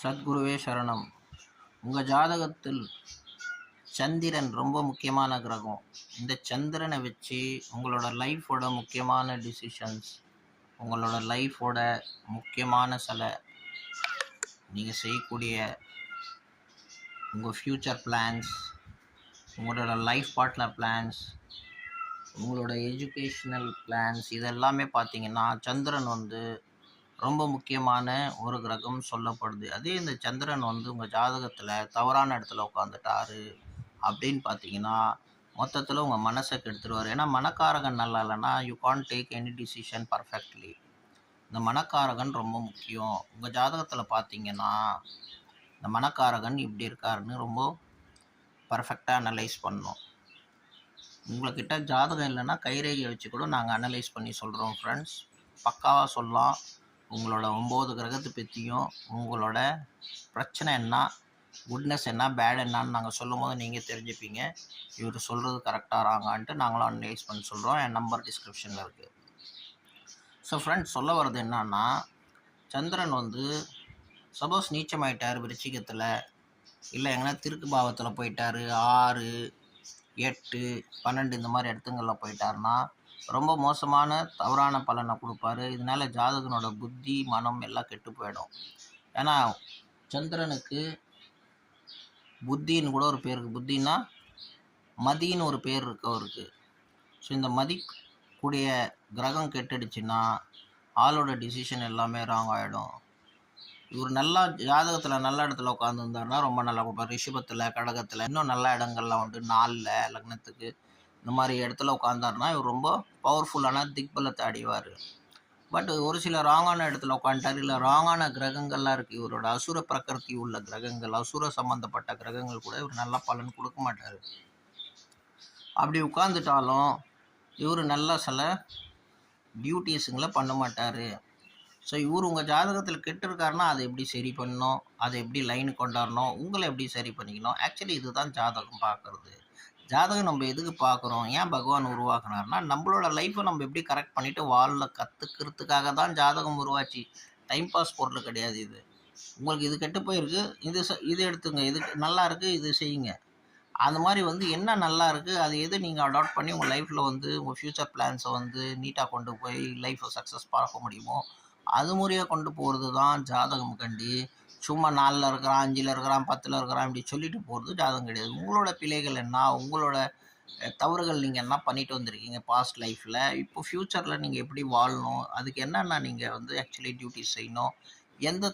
சத்குருவே சரணம். உங்கள் ஜாதகத்தில் சந்திரன் ரொம்ப முக்கியமான கிரகம். இந்த சந்திரனை வச்சு உங்களோட லைஃபோட முக்கியமான டிசிஷன்ஸ், உங்களோட லைஃபோட முக்கியமான சில நீங்கள் செய்யக்கூடிய உங்கள் ஃப்யூச்சர் பிளான்ஸ், உங்களோட லைஃப் பார்ட்னர் பிளான்ஸ், உங்களோட எஜுகேஷ்னல் பிளான்ஸ், இதெல்லாமே பார்த்தீங்கன்னா சந்திரன் ரொம்ப முக்கியமான ஒரு கிரகம் சொல்லப்படுது. அதே இந்த சந்திரன் உங்கள் ஜாதகத்தில் தவறான இடத்துல உட்காந்துட்டாரு அப்படின்னு பார்த்தீங்கன்னா மொத்தத்தில் உங்கள் மனசை கெடுத்துருவார். ஏன்னா மனக்காரகன் நல்லா இல்லைன்னா you can't take any decision perfectly. இந்த மனக்காரகன் ரொம்ப முக்கியம். உங்கள் ஜாதகத்தில் பார்த்தீங்கன்னா இந்த மனக்காரகன் இப்படி இருக்காருன்னு ரொம்ப பர்ஃபெக்டாக அனலைஸ் பண்ணணும். உங்கள்கிட்ட ஜாதகம் இல்லைன்னா கைரேகையை வச்சு கூட நாங்கள் அனலைஸ் பண்ணி சொல்கிறோம் ஃப்ரெண்ட்ஸ். பக்காவாக சொல்லலாம். உங்களோட 9 கிரகத்தை பற்றியும் உங்களோட பிரச்சனை என்ன, குட்னஸ் என்ன, பேட் என்னான்னு நாங்கள் சொல்லும் போது நீங்கள் தெரிஞ்சுப்பீங்க. இவர் சொல்கிறது கரெக்டாக ராங்கான்ட்டு நாங்களும் அனலைஸ் பண்ணி சொல்கிறோம். என் நம்பர் டிஸ்கிரிப்ஷனில் இருக்குது. ஸோ ஃப்ரெண்ட்ஸ், சொல்ல வர்றது என்னன்னா, சந்திரன் சப்போஸ் நீச்சமாயிட்டார் விருச்சிகத்தில், இல்லை எங்கன்னா திருக்கு பாவத்தில் போயிட்டார், 6, 8, 12 இந்த மாதிரி இடத்துங்களில் போயிட்டாருன்னா ரொம்ப மோசமான தவறான பலனை கொடுப்பாரு. இதனால் ஜாதகனோட புத்தி, மனம் எல்லாம் கெட்டு போயிடும். ஏன்னா சந்திரனுக்கு புத்தின்னு கூட ஒரு பேர் இருக்குது. புத்தின்னா மதின்னு ஒரு பேர் இருக்கு அவருக்கு. ஸோ இந்த மதி கூடிய கிரகம் கெட்டுடுச்சுன்னா ஆளோட டிசிஷன் எல்லாமே ராங் ஆகிடும். இவர் நல்லா ஜாதகத்தில் நல்ல இடத்துல உட்காந்துருந்தாருன்னா ரொம்ப நல்லா கொடுப்பார். ரிஷபத்தில், கடகத்தில், இன்னும் நல்ல இடங்கள்லாம் 4 லக்னத்துக்கு இந்த மாதிரி இடத்துல உட்காந்தாருன்னா இவர் ரொம்ப பவர்ஃபுல்லான திக்பலத்தை அடைவார். பட் ஒரு சில ராங்கான இடத்துல உட்காந்துட்டார், இல்லை ராங்கான கிரகங்கள்லாம் இருக்குது. இவரோட அசுர பிரகிருதி உள்ள கிரகங்கள், அசுர சம்மந்தப்பட்ட கிரகங்கள் கூட இவர் நல்லா பலன் கொடுக்க மாட்டார். அப்படி உட்காந்துட்டாலும் இவர் நல்ல சில டியூட்டிஸுங்களை பண்ண மாட்டார். ஸோ இவர் உங்கள் ஜாதகத்தில் கெட்டிருக்காருன்னா அதை எப்படி சரி பண்ணணும், அதை எப்படி லைனு கொண்டாடணும், உங்களை எப்படி சரி பண்ணிக்கணும். ஆக்சுவலி இதுதான் ஜாதகம் பார்க்குறது. ஜாதகம் நம்ம எதுக்கு பார்க்குறோம், ஏன் பகவான் உருவாக்குனார்னா நம்மளோட லைஃப்பை நம்ம எப்படி கரெக்ட் பண்ணிவிட்டு வாழ கற்றுக்கிறதுக்காக தான் ஜாதகம் உருவாச்சு. டைம் பாஸ் பொருள் கிடையாது இது. உங்களுக்கு இது கெட்டு போயிருக்கு, இது எடுத்துங்க, இது நல்லா இருக்குது, இது செய்யுங்க. அந்த மாதிரி என்ன நல்லா இருக்குது அது எது நீங்கள் அடாப்ட் பண்ணி உங்கள் லைஃப்பில் உங்கள் ஃப்யூச்சர் பிளான்ஸை நீட்டாக கொண்டு போய் லைஃப்பை சக்ஸஸ் பார்க்க முடியுமோ அது முறையாக கொண்டு போகிறது தான் ஜாதகம் கண்டி. சும்மா 4ல் இருக்கிறான், 5ல் இருக்கிறான், 10ல் இருக்கிறான் இப்படி சொல்லிட்டு போகிறது ஜாதகம் கிடையாது. உங்களோட பிழைகள் என்ன, உங்களோட தவறுகள் நீங்கள் என்ன பண்ணிட்டு வந்திருக்கீங்க பாஸ்ட் லைஃப்பில், இப்போ ஃப்யூச்சரில் நீங்கள் எப்படி வாழணும், அதுக்கு என்னென்ன நீங்கள் ஆக்சுவலி டியூட்டி செய்யணும், எந்த